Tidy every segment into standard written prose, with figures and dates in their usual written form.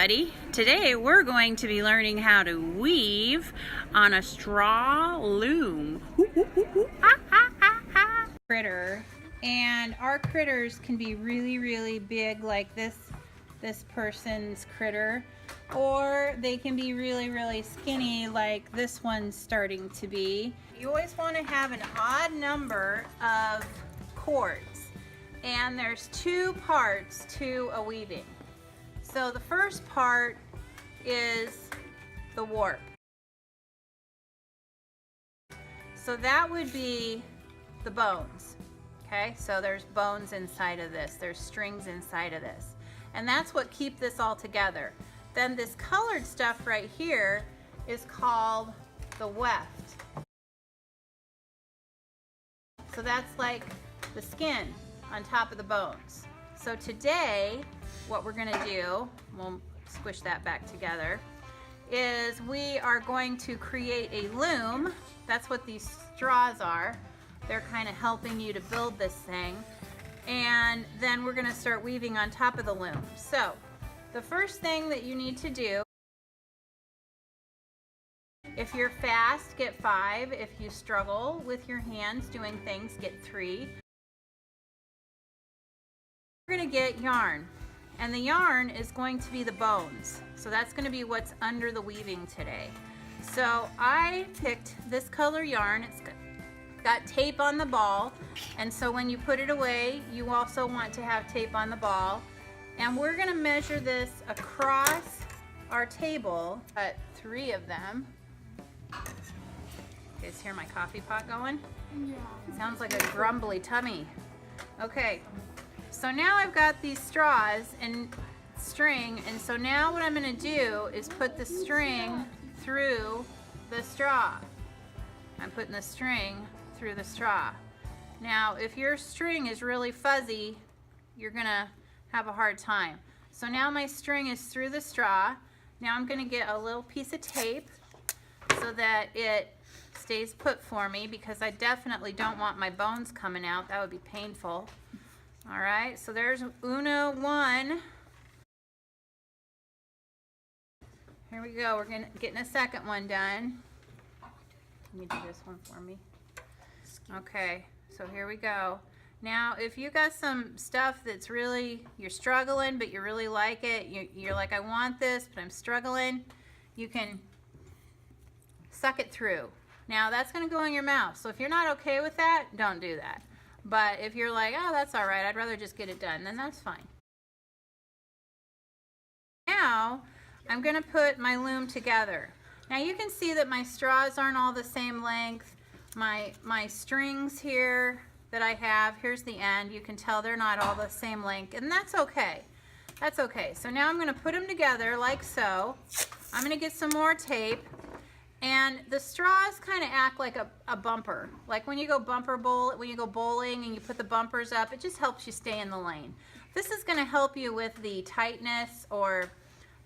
everybody. Today we're going to be learning how to weave on a straw loom. Critter. And our critters can be really big, like this person's critter, or they can be really skinny like this one's starting to be. You always want to have an odd number of cords, and there's two parts to a weaving. So the first part is the warp. So that would be the bones. Okay, so there's bones inside of this, there's strings inside of this, and that's what keep this all together. Then this colored stuff right here is called the weft. So that's like the skin on top of the bones. So today, what we're gonna do, we'll squish that back together, is we are going to create a loom. That's what these straws are. They're kind of helping you to build this thing. And then we're gonna start weaving on top of the loom. So, the first thing that you need to do, if you're fast, get 5. If you struggle with your hands doing things, get 3. We're gonna get yarn, and the yarn is going to be the bones. So that's gonna be what's under the weaving today. So I picked this color yarn. It's got tape on the ball, and so when you put it away, you also want to have tape on the ball. And we're gonna measure this across our table. Got 3 of them. You guys hear my coffee pot going? Yeah. It sounds like a grumbly tummy. Okay, so now I've got these straws and string, and so now what I'm gonna do is put the string through the straw. I'm putting the string through the straw. Now, if your string is really fuzzy, you're gonna have a hard time. So now my string is through the straw. Now I'm gonna get a little piece of tape so that it stays put for me, because I definitely don't want my bones coming out. That would be painful. All right, so there's Uno 1. Here we go, we're getting a second one done. Can you do this one for me? Okay, so here we go. Now, if you got some stuff that's really, you're struggling, but you really like it, you're like, I want this, but I'm struggling, you can suck it through. Now, that's gonna go in your mouth, so if you're not okay with that, don't do that. But if you're like, oh, that's all right, I'd rather just get it done, then that's fine. Now, I'm gonna put my loom together. Now you can see that my straws aren't all the same length. My strings here that I have, here's the end, you can tell they're not all the same length, and that's okay. That's okay. So now I'm gonna put them together like so. I'm gonna get some more tape, and the straws kind of act like a bumper. Like when you go when you go bowling and you put the bumpers up, it just helps you stay in the lane. This is gonna help you with the tightness or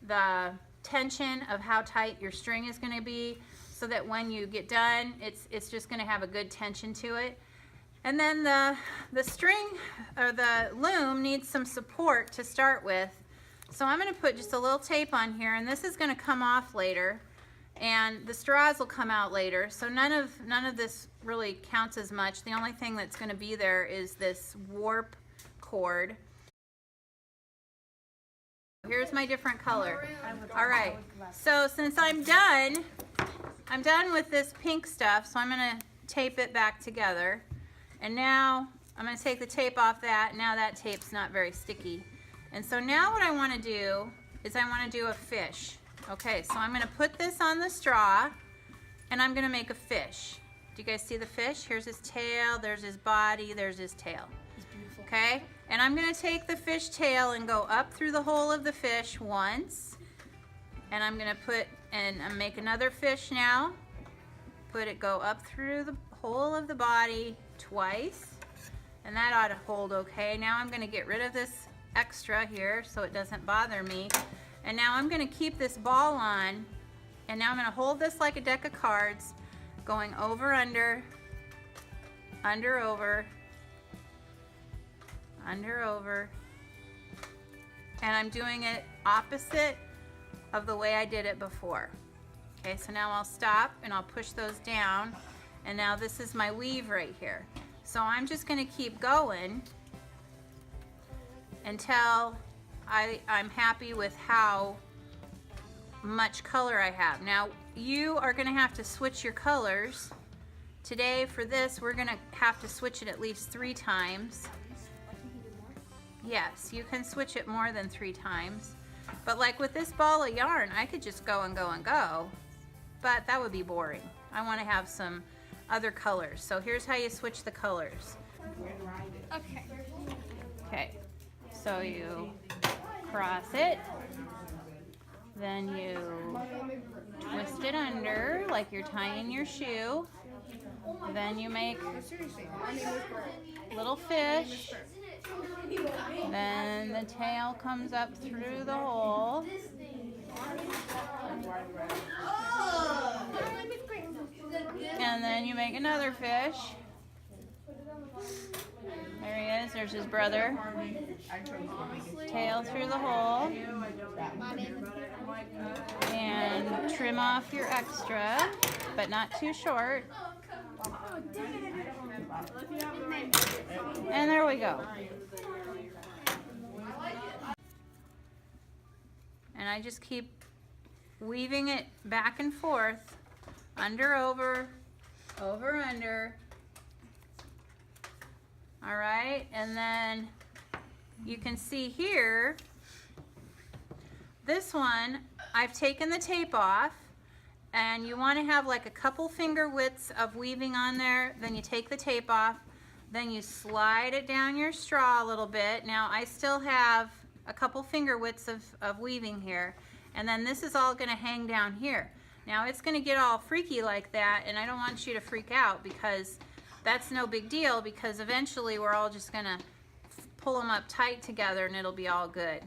the tension of how tight your string is gonna be, so that when you get done, it's just gonna have a good tension to it. And then the string, or the loom, needs some support to start with. So I'm gonna put just a little tape on here, and this is gonna come off later, and the straws will come out later. So none of this really counts as much. The only thing that's gonna be there is this warp cord. Here's my different color. All right, so since I'm done with this pink stuff, so I'm gonna tape it back together. And now I'm gonna take the tape off that. Now that tape's not very sticky. And so now what I wanna do is I wanna do a fish. Okay, so I'm gonna put this on the straw, and I'm gonna make a fish. Do you guys see the fish? Here's his tail, there's his body, there's his tail. It's beautiful. Okay, and I'm gonna take the fish tail and go up through the hole of the fish once, and I'm gonna make another fish now. Go up through the hole of the body twice, and that ought to hold okay. Now I'm gonna get rid of this extra here so it doesn't bother me. And now I'm gonna keep this ball on, and now I'm gonna hold this like a deck of cards, going over, under, over, under, over, and I'm doing it opposite of the way I did it before. Okay, so now I'll stop and I'll push those down, and now this is my weave right here. So I'm just going to keep going until I'm happy with how much color I have. Now you are going to have to switch your colors. Today for this we're going to have to switch it at least 3 times. Yes, you can switch it more than 3 times. But like with this ball of yarn, I could just go and go and go, but that would be boring. I want to have some other colors. So here's how you switch the colors. Okay. Okay, so you cross it, then you twist it under like you're tying your shoe, then you make little fish, then the tail comes up through the hole, and then you make another fish. There he is, there's his brother. Tail through the hole. And trim off your extra, but not too short. And there we go. And I just keep weaving it back and forth, under, over, over, under. All right, and then you can see here, this one, I've taken the tape off, and you want to have like a couple finger widths of weaving on there. Then you take the tape off, then you slide it down your straw a little bit. Now I still have a couple finger widths of weaving here, and then this is all going to hang down here. Now it's going to get all freaky like that, and I don't want you to freak out, because that's no big deal, because eventually we're all just going to pull them up tight together and it'll be all good.